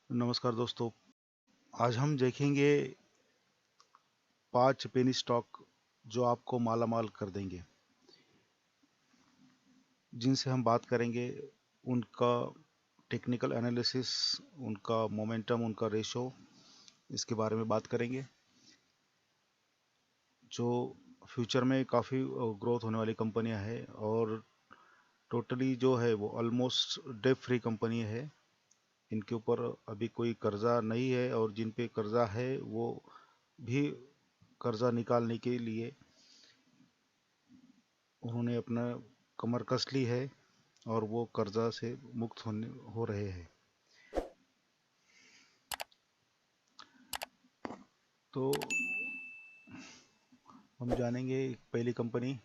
नमस्कार दोस्तों। आज हम देखेंगे 5 पेनी स्टॉक जो आपको माला माल कर देंगे। जिनसे हम बात करेंगे उनका टेक्निकल एनालिसिस, उनका मोमेंटम, उनका रेशो, इसके बारे में बात करेंगे। जो फ्यूचर में काफ़ी ग्रोथ होने वाली कंपनियां हैं और टोटली जो है वो ऑलमोस्ट डेट फ्री कंपनी है। इनके ऊपर अभी कोई कर्जा नहीं है और जिन पे कर्जा है वो भी कर्जा निकालने के लिए उन्होंने अपना कमर कस ली है और वो कर्जा से मुक्त होने हो रहे हैं। तो हम जानेंगे पहली कंपनी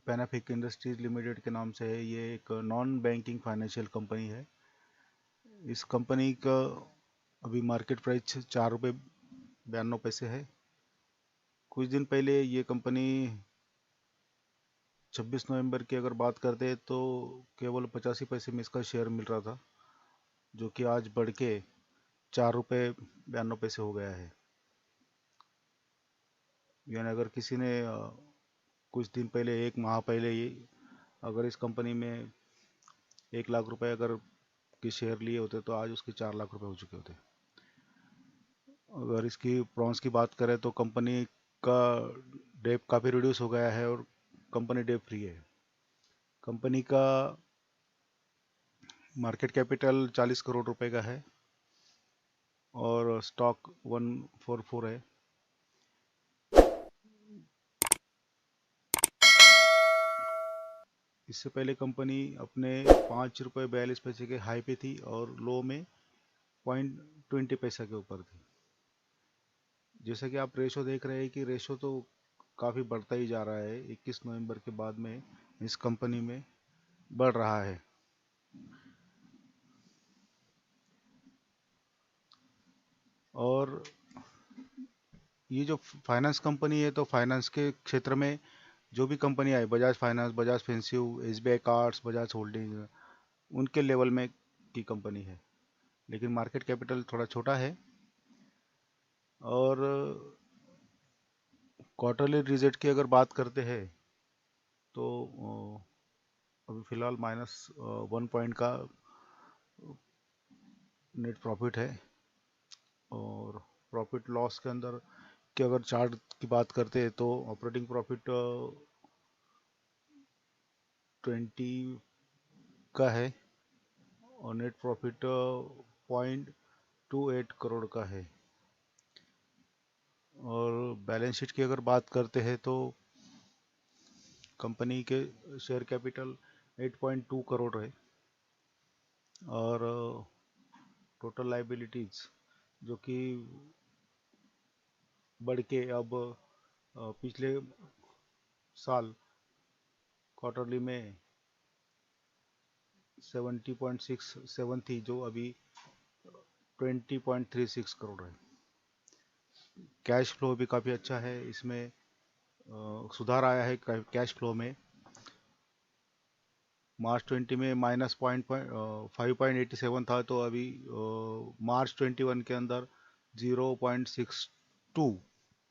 पैनाफिक इंडस्ट्रीज लिमिटेड के नाम से है। ये एक नॉन बैंकिंग फाइनेंशियल कंपनी है। इस कंपनी का अभी मार्केट प्राइस 4 रुपये 92 पैसे है। कुछ दिन पहले ये कंपनी 26 नवंबर की अगर बात करते हैं तो केवल 85 पैसे में इसका शेयर मिल रहा था, जो कि आज बढ़ के 4 रुपये 92 पैसे हो गया है। यानी अगर किसी ने कुछ दिन पहले, एक माह पहले ये अगर इस कंपनी में 1 लाख रुपए अगर के शेयर लिए होते तो आज उसके 4 लाख रुपए हो चुके होते। अगर इसकी प्रॉन्स की बात करें तो कंपनी का डेप काफ़ी रिड्यूस हो गया है और कंपनी डेप फ्री है। कंपनी का मार्केट कैपिटल 40 करोड़ रुपए का है और स्टॉक 144 है। इससे पहले कंपनी अपने 5 रुपये 42 पैसे के हाई पे थी और लो में 0.20 पैसा के ऊपर थी। जैसा कि आप रेशो देख रहे हैं कि रेशो तो काफ़ी बढ़ता ही जा रहा है। 21 नवंबर के बाद में इस कंपनी में बढ़ रहा है। और ये जो फाइनेंस कंपनी है तो फाइनेंस के क्षेत्र में जो भी कंपनी आई, Bajaj finance, Bajaj Finserv, SBI cards, Bajaj holding, उनके लेवल में की कंपनी है। लेकिन मार्केट कैपिटल थोड़ा छोटा है। और क्वार्टरली रिजल्ट की अगर बात करते हैं तो अभी फ़िलहाल -1 पॉइंट का नेट प्रॉफिट है। और प्रॉफिट लॉस के अंदर की अगर चार्ट की बात करते हैं तो ऑपरेटिंग प्रॉफिट 20 का है और नेट प्रॉफिट 0.28 करोड़ का है। और बैलेंस शीट की अगर बात करते हैं तो कंपनी के शेयर कैपिटल 8.2 करोड़ है और टोटल लाइबिलिटीज जो कि बढ़ के अब पिछले साल क्वार्टरली में 70.67 थी, जो अभी 20.36 करोड़ है। कैश फ्लो भी काफ़ी अच्छा है। इसमें सुधार आया है कैश फ्लो में। मार्च 20 में -5.87 था तो अभी मार्च 21 के अंदर 0.62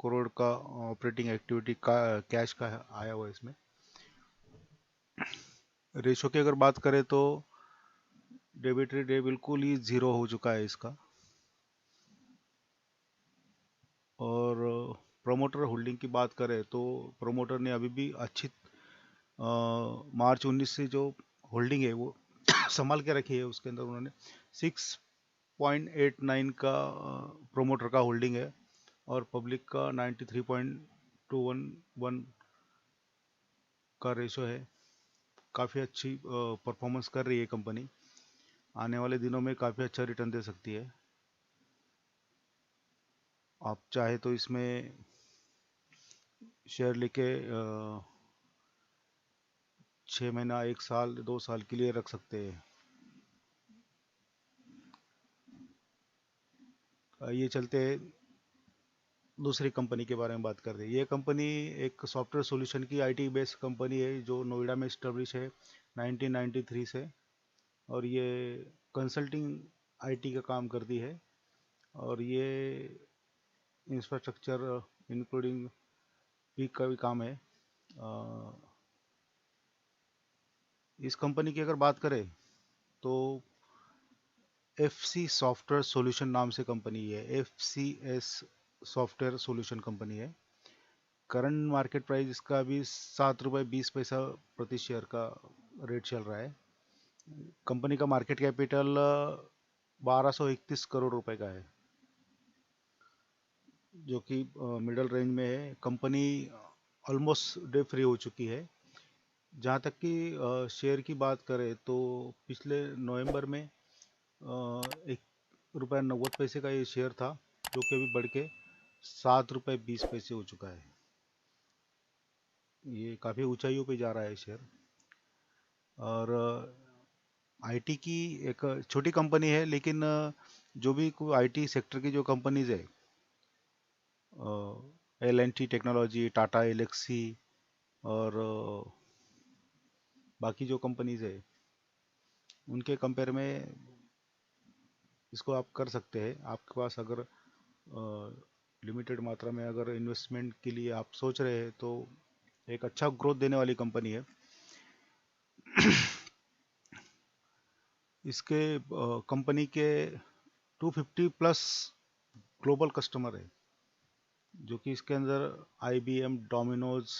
करोड़ का ऑपरेटिंग एक्टिविटी का कैश का आया हुआ है इसमें। रेशो की अगर बात करें तो डेबिटरी डे बिल्कुल ही ज़ीरो हो चुका है इसका। और प्रोमोटर होल्डिंग की बात करें तो प्रोमोटर ने अभी भी अच्छी मार्च 19 से जो होल्डिंग है वो संभाल के रखी है। उसके अंदर उन्होंने 6.89 का प्रोमोटर का होल्डिंग है और पब्लिक का 93.211 का रेशो है। काफ़ी अच्छी परफॉर्मेंस कर रही है कंपनी। आने वाले दिनों में काफ़ी अच्छा रिटर्न दे सकती है। आप चाहे तो इसमें शेयर लेके 6 महीना, 1 साल, 2 साल के लिए रख सकते हैं। ये चलते दूसरी कंपनी के बारे में बात करते हैं। ये कंपनी एक सॉफ्टवेयर सॉल्यूशन की आईटी बेस्ड कंपनी है जो नोएडा में इस्टेब्लिश है 1993 से। और ये कंसल्टिंग आईटी का काम करती है और ये इंफ्रास्ट्रक्चर इंक्लूडिंग भी का भी काम है। अ, इस कंपनी की अगर बात करें तो एफ सी सॉफ्टवेयर सॉल्यूशन नाम से कंपनी है। F C S software solution company है। करंट मार्केट प्राइस इसका अभी 7 रुपये 20 पैसा प्रति शेयर का रेट चल रहा है। कंपनी का मार्केट कैपिटल 1231 करोड़ रुपए का है, जो कि मिडल रेंज में है। कंपनी ऑलमोस्ट डे फ्री हो चुकी है। जहाँ तक कि शेयर की बात करें तो पिछले नवंबर में 1 रुपया 90 पैसे का ये शेयर था, जो कि अभी बढ़ के 7 रुपये 20 पैसे हो चुका है। ये काफ़ी ऊंचाइयों पे जा रहा है शेयर। और आईटी की एक छोटी कंपनी है, लेकिन जो भी कोई आईटी सेक्टर की जो कंपनीज है, L N T technology, Tata Elxsi और बाकी जो कंपनीज है, उनके कंपेयर में इसको आप कर सकते हैं। आपके पास अगर लिमिटेड मात्रा में अगर इन्वेस्टमेंट के लिए आप सोच रहे हैं तो एक अच्छा ग्रोथ देने वाली कंपनी है। इसके कंपनी के 250 प्लस ग्लोबल कस्टमर है, जो कि इसके अंदर आईबीएम, डोमिनोज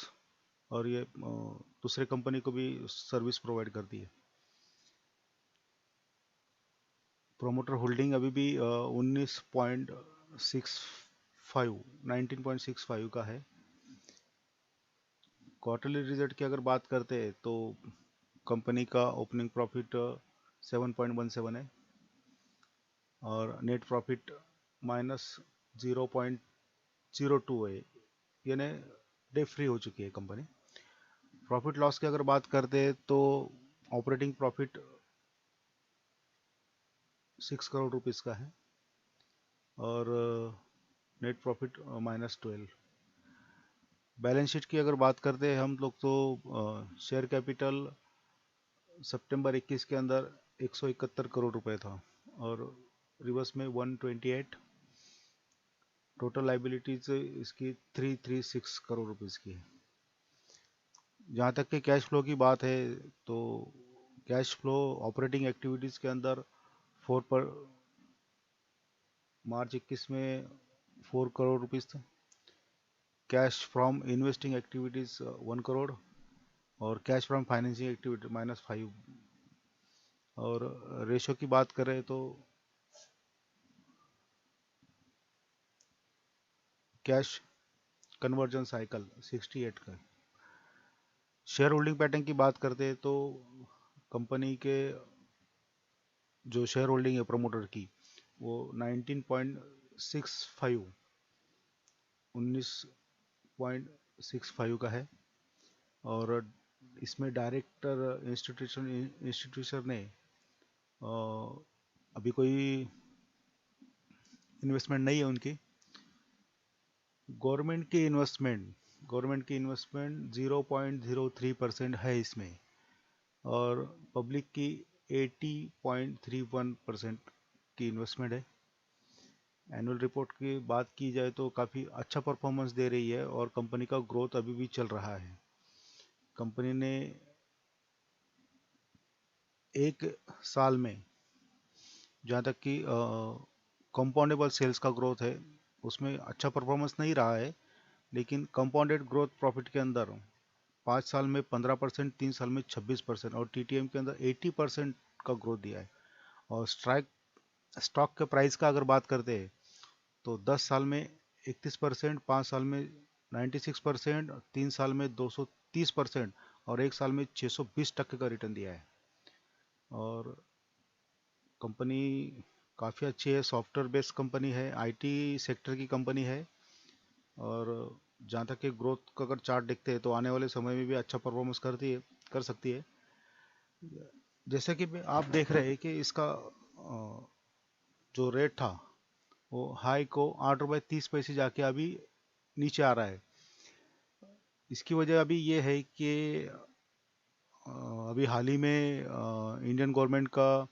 और ये दूसरे कंपनी को भी सर्विस प्रोवाइड करती है। प्रोमोटर होल्डिंग अभी भी 19.65 का है। क्वार्टरली रिजल्ट की अगर बात करते हैं तो कंपनी का ओपनिंग प्रॉफिट 7.17 है और नेट प्रॉफिट -0.02 है, यानी डे फ्री हो चुकी है कंपनी। प्रॉफिट लॉस की अगर बात करते हैं तो ऑपरेटिंग प्रॉफिट 6 करोड़ रुपीस का है और नेट प्रॉफिट -12। बैलेंस शीट की अगर बात करते हैं हम लोग तो शेयर कैपिटल सितंबर 21 के अंदर 171 करोड़ रुपए था और रिवर्स में 128। टोटल लाइबिलिटीज इसकी 336 करोड़ रुपीस की है। जहाँ तक कि कैश फ्लो की बात है तो कैश फ्लो ऑपरेटिंग एक्टिविटीज़ के अंदर 4 पर मार्च 21 में 4 करोड़ रुपीस था। Cash from investing activities 1 crore और कैश फ्रॉम फाइनेंसिंग एक्टिविटी -5। और रेशो की बात करें तो कैश कन्वर्जन साइकिल 68 का। शेयर होल्डिंग पैटर्न की बात करते हैं तो कंपनी के जो शेयर होल्डिंग है प्रमोटर की, वो 19.65 19.65 का है। और इसमें डायरेक्टर इंस्टीट्यूशन ने अभी कोई इन्वेस्टमेंट नहीं है उनकी। गवर्नमेंट की इन्वेस्टमेंट 0.03% है इसमें और पब्लिक की 80.31% की इन्वेस्टमेंट है। एनुअल रिपोर्ट की बात की जाए तो काफ़ी अच्छा परफॉर्मेंस दे रही है और कंपनी का ग्रोथ अभी भी चल रहा है। कंपनी ने एक साल में, जहाँ तक कि कंपाउंडेबल सेल्स का ग्रोथ है, उसमें अच्छा परफॉर्मेंस नहीं रहा है, लेकिन कंपाउंडेड ग्रोथ प्रॉफिट के अंदर 5 साल में 15%, 3 साल में 26% और टीटीएम के अंदर 80% का ग्रोथ दिया है। और स्टॉक के प्राइस का अगर बात करते हैं तो 10 साल में 31%, 5 साल में 96%, 3 साल में 230% और 1 साल में 620% का रिटर्न दिया है। और कंपनी काफ़ी अच्छी है, सॉफ्टवेयर बेस्ड कंपनी है, आईटी सेक्टर की कंपनी है। और जहाँ तक कि ग्रोथ का अगर चार्ट देखते हैं तो आने वाले समय में भी अच्छा परफॉर्मेंस कर सकती है। जैसे कि आप देख रहे हैं कि इसका जो रेट था वो हाई को 8 रुपये 30 पैसे जाके अभी नीचे आ रहा है। इसकी वजह अभी ये है कि अभी हाल ही में इंडियन गवर्नमेंट का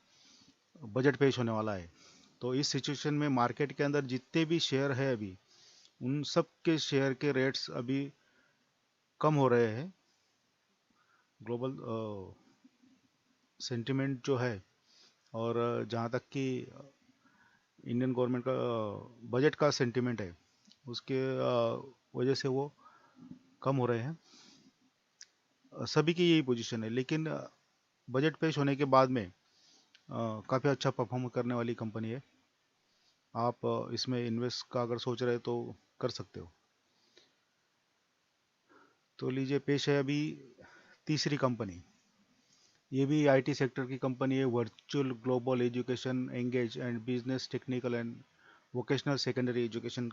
बजट पेश होने वाला है तो इस सिचुएशन में मार्केट के अंदर जितने भी शेयर है अभी, उन सब के शेयर के रेट्स अभी कम हो रहे हैं। ग्लोबल सेंटिमेंट जो है, और जहाँ तक कि इंडियन गवर्नमेंट का बजट का सेंटिमेंट है, उसके वजह से वो कम हो रहे हैं। सभी की यही पोजीशन है, लेकिन बजट पेश होने के बाद में काफ़ी अच्छा परफॉर्म करने वाली कंपनी है। आप इसमें इन्वेस्ट का अगर सोच रहे तो कर सकते हो। तो लीजिए, पेश है अभी तीसरी कंपनी। ये भी आईटी सेक्टर की कंपनी है। Virtual global education engage and business technical and vocational secondary education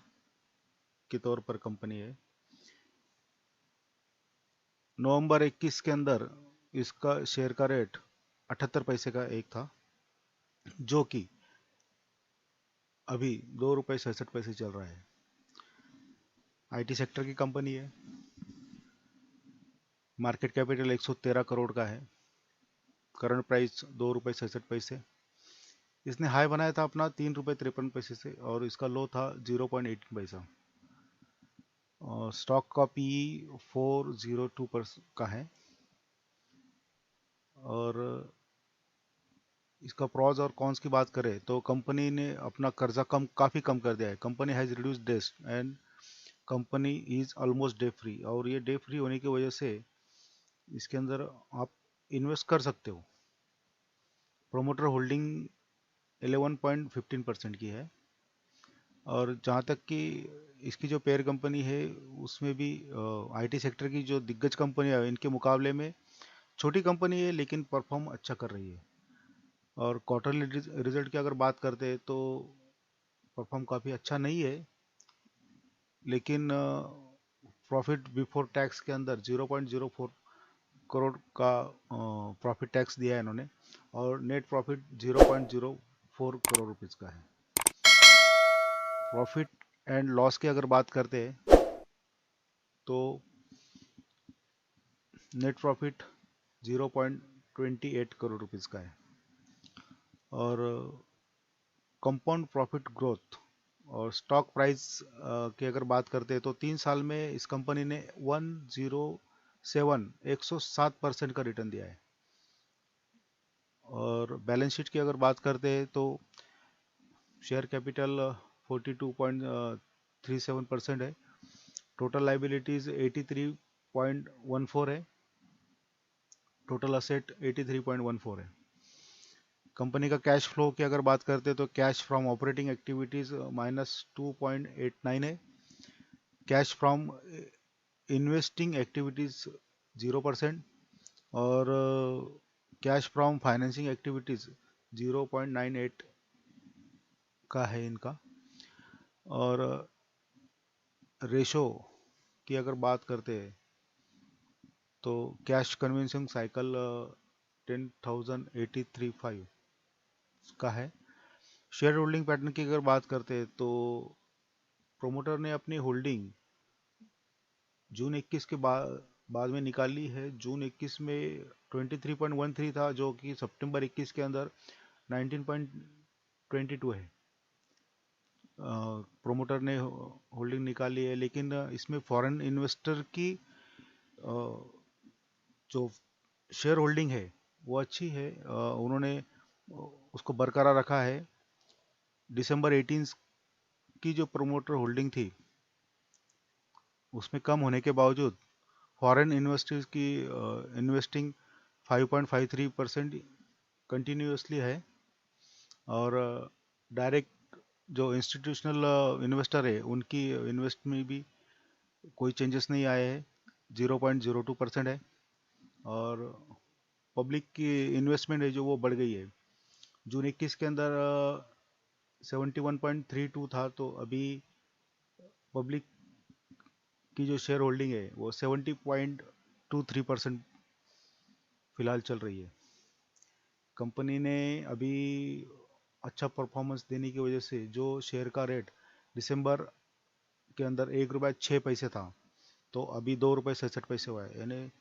के तौर पर कंपनी है। नवंबर 21 के अंदर इसका शेयर का रेट 78 पैसे का एक था, जो कि अभी 2 रुपये 67 पैसे चल रहा है। आईटी सेक्टर की कंपनी है। मार्केट कैपिटल 113 करोड़ का है। करंट प्राइस 2 रुपये 67 पैसे। इसने हाई बनाया था अपना 3 रुपये 53 पैसे से, और इसका लो था 0.18 पैसा। और स्टॉक का पी 402 का है। और इसका प्रॉज और कॉन्स की बात करें तो कंपनी ने अपना कर्जा काफ़ी कम कर दिया है। Company has reduce debt and company is almost debt free. और ये डे फ्री होने की वजह से इसके अंदर आप इन्वेस्ट कर सकते हो। प्रोमोटर होल्डिंग 11.15% की है। और जहाँ तक कि इसकी जो पेयर कंपनी है, उसमें भी आईटी सेक्टर की जो दिग्गज कंपनी है, इनके मुकाबले में छोटी कंपनी है, लेकिन परफॉर्म अच्छा कर रही है। और क्वार्टरली रिजल्ट की अगर बात करते हैं तो परफॉर्म काफ़ी अच्छा नहीं है, लेकिन प्रॉफिट बिफोर टैक्स के अंदर 0.04 करोड़ का प्रॉफिट टैक्स दिया है इन्होंने। और नेट प्रॉफिट 0.04 करोड़ रुपीज़ का है। प्रॉफिट एंड लॉस की अगर बात करते हैं तो नेट प्रॉफिट 0.28 करोड़ रुपीज़ का है। और कंपाउंड प्रॉफिट ग्रोथ और स्टॉक प्राइस की अगर बात करते हैं तो 3 साल में इस कंपनी ने 107% का रिटर्न दिया है। और बैलेंस शीट की अगर बात करते हैं तो शेयर कैपिटल 42.37% है। टोटल लाइबिलिटीज 83.14 है। टोटल असेट 83.14 है। कंपनी का कैश फ्लो की अगर बात करते हैं तो कैश फ्रॉम ऑपरेटिंग एक्टिविटीज -2.89 है। Cash from investing activities 0%। और कैश फ्रॉम फाइनेंसिंग एक्टिविटीज 0.98 का है इनका। और रेशो की अगर बात करते हैं तो कैश कन्वेंशन साइकिल 10,083.5 का है। शेयर होल्डिंग पैटर्न की अगर बात करते हैं तो प्रोमोटर ने अपनी होल्डिंग जून 21 के बाद में निकाली है। जून 21 में 23.13 था, जो कि सितंबर 21 के अंदर 19.22 है। प्रोमोटर ने होल्डिंग निकाली है, लेकिन इसमें फॉरेन इन्वेस्टर की जो शेयर होल्डिंग है वो अच्छी है। उन्होंने उसको बरकरार रखा है। दिसंबर 18 की जो प्रोमोटर होल्डिंग थी, उसमें कम होने के बावजूद फॉरेन इन्वेस्टर्स की इन्वेस्टिंग 5.53% कंटिन्यूसली है। और डायरेक्ट जो इंस्टीट्यूशनल इन्वेस्टर है, उनकी इन्वेस्ट में भी कोई चेंजेस नहीं आए हैं, 0.02% है। और पब्लिक की इन्वेस्टमेंट है जो वो बढ़ गई है। जून 21 के अंदर 71.32 था, तो अभी पब्लिक की जो शेयर होल्डिंग है वो 70.23% फिलहाल चल रही है। कंपनी ने अभी अच्छा परफॉर्मेंस देने की वजह से जो शेयर का रेट दिसंबर के अंदर 1 रुपया 6 पैसे था, तो अभी 2 रुपये 67 पैसे हुआ है। यानी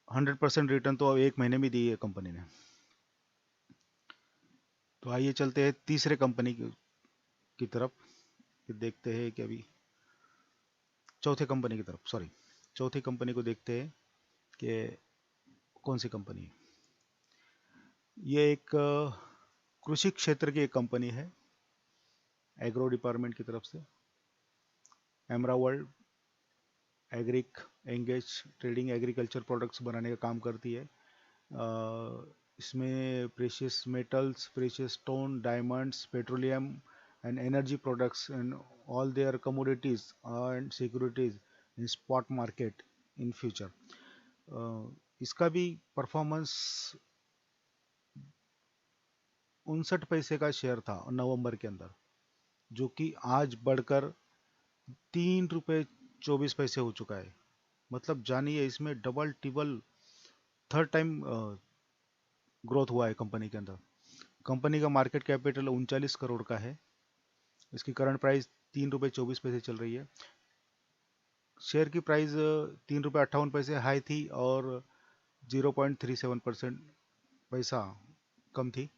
100% रिटर्न तो अब एक महीने में दी है कंपनी ने। तो आइए चलते हैं तीसरे कंपनी की तरफ, कि देखते हैं कि अभी चौथे कंपनी की तरफ, सॉरी, चौथी कंपनी को देखते हैं कि कौन सी कंपनी है। ये एक कृषि क्षेत्र की एक कंपनी है, एग्रो डिपार्टमेंट की तरफ से। एमरावर्ल्ड एग्रिक एंगेज ट्रेडिंग एग्रीकल्चर प्रोडक्ट्स बनाने का काम करती है। इसमें precious metals, precious stone, diamonds, petroleum and energy products and all their commodities and securities in spot market in future. इसका भी परफॉर्मेंस 59 पैसे का शेयर था नवंबर के अंदर, जो कि आज बढ़कर 3 रुपये 24 पैसे हो चुका है। मतलब जानिए, इसमें डबल टिबल थर्ड टाइम ग्रोथ हुआ है कंपनी के अंदर। कंपनी का मार्केट कैपिटल 39 करोड़ का है। इसकी करंट प्राइस 3 रुपये 24 पैसे चल रही है। शेयर की प्राइस 3 रुपये 58 पैसे हाई थी और 0.37% पैसा कम थी।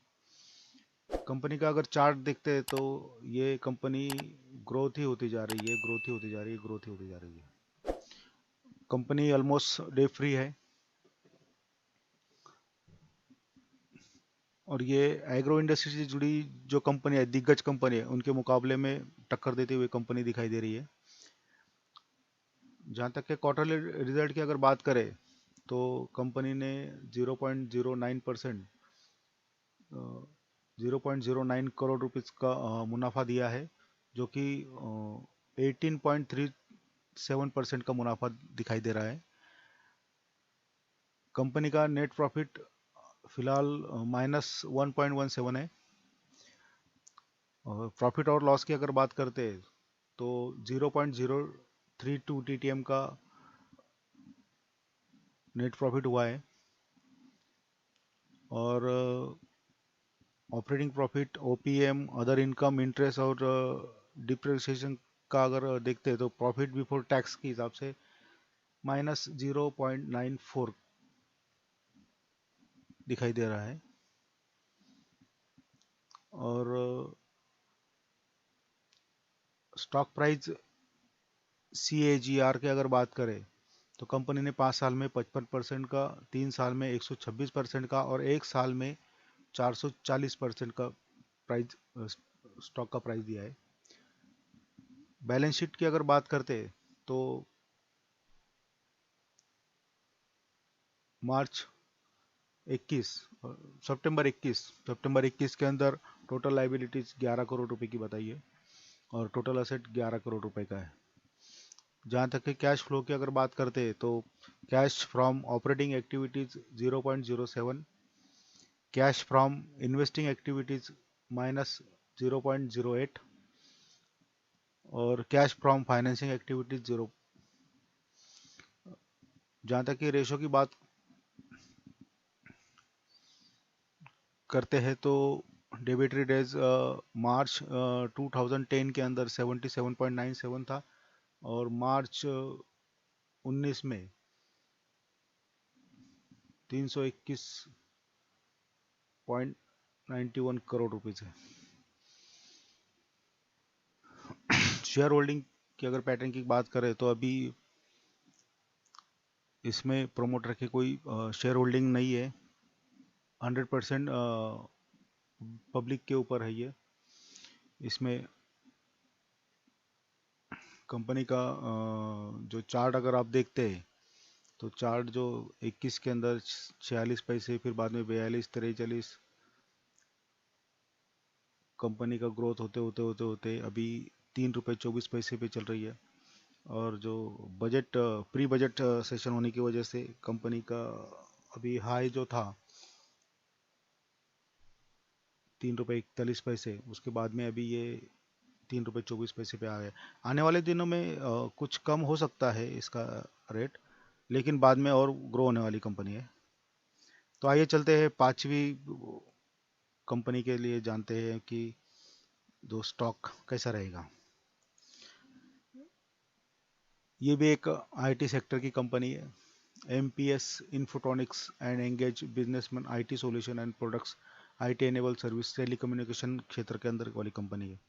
कंपनी का अगर चार्ट देखते हैं तो ये कंपनी ग्रोथ ही होती जा रही है, ग्रोथ ही होती जा रही है, ग्रोथ ही होती जा रही है। कंपनी ऑलमोस्ट डे फ्री है और ये एग्रो इंडस्ट्री से जुड़ी जो कंपनी है, दिग्गज कंपनी है, उनके मुकाबले में टक्कर देती हुई कंपनी दिखाई दे रही है। जहाँ तक के क्वार्टरली रिजल्ट की अगर बात करें तो कंपनी ने 0.09% 0.09 करोड़ रुपीस का मुनाफा दिया है, जो कि 18.37% का मुनाफा दिखाई दे रहा है। कंपनी का नेट प्रॉफिट फिलहाल -1.17 है। और प्रॉफिट और लॉस की अगर बात करते हैं तो 0.032 TTM का नेट प्रॉफिट हुआ है। और operating profit, OPM, other income, interest और डिप्रिसिएशन का अगर देखते हैं तो प्रॉफिट बिफोर टैक्स के हिसाब से -0.94 दिखाई दे रहा है। और स्टॉक प्राइस CAGR की अगर बात करें तो कंपनी ने 5 साल में 55% का, 3 साल में 126% का और 1 साल में 440% का प्राइस, स्टॉक का प्राइस दिया है। बैलेंस शीट की अगर बात करते हैं तो मार्च 21 सितंबर 21 के अंदर टोटल लाइबिलिटीज 11 करोड़ रुपए की बताई है और टोटल असेट 11 करोड़ रुपए का है। जहाँ तक कि कैश फ्लो की अगर बात करते हैं तो cash from operating activities 0.07, cash from investing activities -0.08 और कैश फ्रॉम फाइनेंसिंग एक्टिविटीज 0। जहाँ तक कि रेशो की बात करते हैं तो डेबिटरी डेज मार्च 2010 के अंदर 77.97 था और मार्च 19 में 321.91 करोड़ रुपीज है। शेयर होल्डिंग की अगर पैटर्न की बात करें तो अभी इसमें प्रोमोटर की कोई शेयर होल्डिंग नहीं है। 100% पब्लिक के ऊपर है ये। इसमें कंपनी का जो चार्ट अगर आप देखते हैं तो चार्ट जो 21 के अंदर 46 पैसे, फिर बाद में 42, 43, कंपनी का ग्रोथ होते होते होते होते अभी 3 रुपये 24 पैसे पे चल रही है। और जो बजट, प्री बजट सेशन होने की वजह से कंपनी का अभी हाई जो था 3 रुपये 41 पैसे, उसके बाद में अभी ये 3 रुपये 24 पैसे पे आ गए। आने वाले दिनों में कुछ कम हो सकता है इसका रेट, लेकिन बाद में और ग्रो होने वाली कंपनी है। तो आइए चलते हैं पांचवी कंपनी के लिए, जानते हैं कि जो स्टॉक कैसा रहेगा। ये भी एक IT सेक्टर की कंपनी है। MPS infotronics and engage businessman IT solution and products IT enable service telecommunication क्षेत्र के अंदर वाली कंपनी है।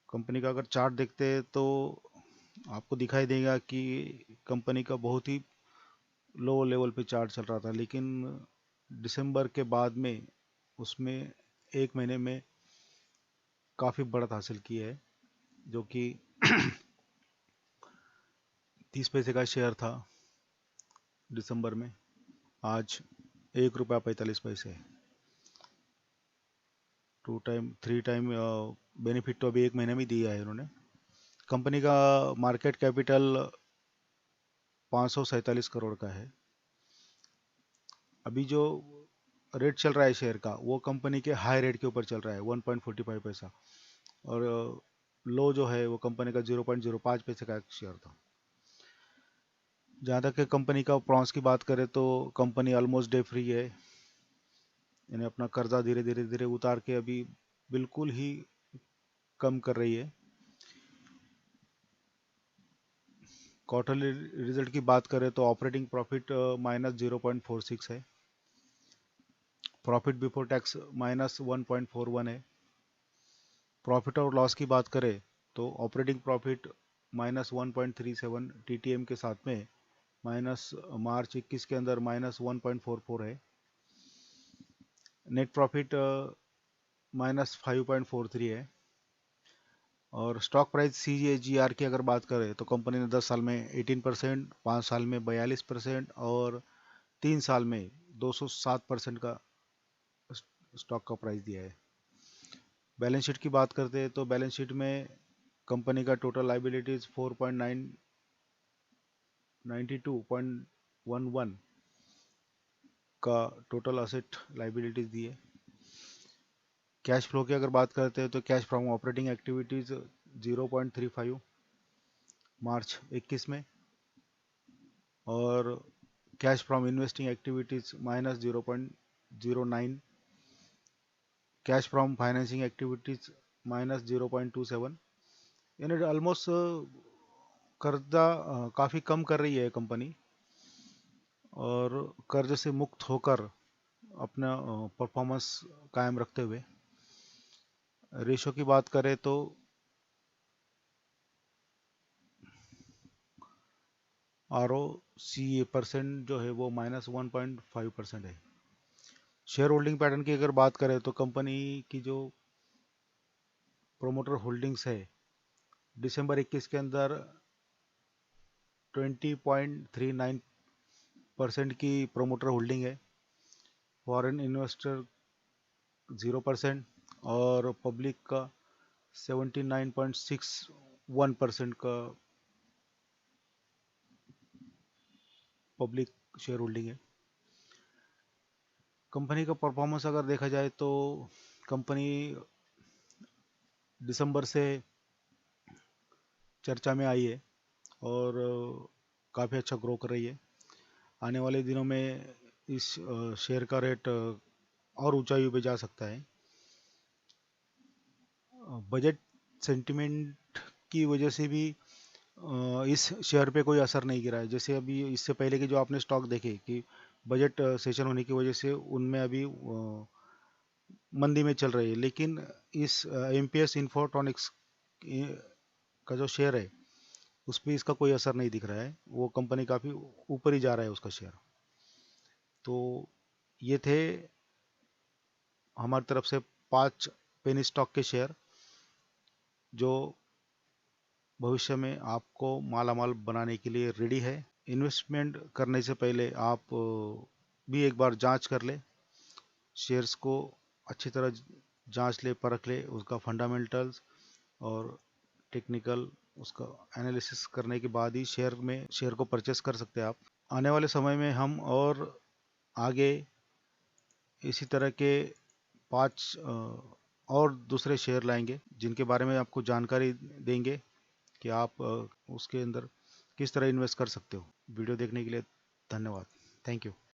कंपनी का अगर चार्ट देखते हैं तो आपको दिखाई देगा कि कंपनी का बहुत ही लो लेवल पे चार्ट चल रहा था, लेकिन दिसंबर के बाद में उसमें एक महीने में काफ़ी बढ़त हासिल की है, जो कि 30 पैसे का शेयर था दिसंबर में, आज 1 रुपया 45 पैसे है। 2 टाइम 3 टाइम बेनिफिट तो अभी एक महीने में दिया है उन्होंने। कंपनी का मार्केट कैपिटल 547 करोड़ का है। अभी जो रेट चल रहा है शेयर का, वो कंपनी के हाई रेट के ऊपर चल रहा है 1.45 पैसा, और लो जो है वो कंपनी का 0.05 पैसे का एक शेयर था। जहाँ तक कि कंपनी का प्रॉन्स की बात करें तो कंपनी ऑलमोस्ट डे फ्री है। इन्हें अपना कर्जा धीरे धीरे धीरे उतार के अभी बिल्कुल ही कम कर रही है। क्वार्टरली रिजल्ट की बात करें तो ऑपरेटिंग प्रॉफिट -0.46 है, प्रॉफिट बिफोर टैक्स -1.41 है। प्रॉफिट और लॉस की बात करें तो ऑपरेटिंग प्रॉफिट -1.37 TTM के साथ में माइनस मार्च 21 के अंदर -1.44 है। नेट प्रॉफिट -5.43 है। और स्टॉक प्राइस CAGR की अगर बात करें तो कंपनी ने 10 साल में 18%, 5 साल में 42% और 3 साल में 207% का स्टॉक का प्राइस दिया है। बैलेंस शीट की बात करते हैं तो बैलेंस शीट में कंपनी का टोटल लाइबिलिटीज 4.92.11 का टोटल असेट लाइबिलिटीज दी है। कैश फ्लो की अगर बात करते हैं तो कैश फ्रॉम ऑपरेटिंग एक्टिविटीज 0.35 मार्च 21 में, और cash from investing activities -0.09, cash from financing activities -0.27। यानी ऑलमोस्ट कर्जा काफ़ी कम कर रही है कंपनी, और कर्ज से मुक्त होकर अपना परफॉर्मेंस कायम रखते हुए। रेशो की बात करें तो ROCE% जो है वो -1.5% है। शेयर होल्डिंग पैटर्न की अगर बात करें तो कंपनी की जो प्रोमोटर होल्डिंग्स है दिसंबर 21 के अंदर 20.39% की प्रोमोटर होल्डिंग है, फॉरेन इन्वेस्टर 0% और पब्लिक का 79.61% का पब्लिक शेयर होल्डिंग है। कंपनी का परफॉर्मेंस अगर देखा जाए तो कंपनी दिसंबर से चर्चा में आई है और काफ़ी अच्छा ग्रो कर रही है। आने वाले दिनों में इस शेयर का रेट और ऊंचाई पे जा सकता है। बजट सेंटिमेंट की वजह से भी इस शेयर पे कोई असर नहीं गिरा है। जैसे अभी इससे पहले के जो आपने स्टॉक देखे कि बजट सेशन होने की वजह से उनमें अभी मंदी में चल रही है, लेकिन इस MPS इन्फोट्रॉनिक्स का जो शेयर है उस पर इसका कोई असर नहीं दिख रहा है। वो कंपनी काफ़ी ऊपर ही जा रहा है उसका शेयर। तो ये थे हमारी तरफ से 5 पेनी स्टॉक के शेयर जो भविष्य में आपको मालामाल बनाने के लिए रेडी है। इन्वेस्टमेंट करने से पहले आप भी एक बार जांच कर ले, शेयर्स को अच्छी तरह जांच ले, परख ले, उसका फंडामेंटल्स और टेक्निकल उसका एनालिसिस करने के बाद ही शेयर को परचेस कर सकते हैं आप। आने वाले समय में हम और आगे इसी तरह के 5 और दूसरे शेयर लाएंगे जिनके बारे में आपको जानकारी देंगे कि आप उसके अंदर किस तरह इन्वेस्ट कर सकते हो। वीडियो देखने के लिए धन्यवाद। Thank you.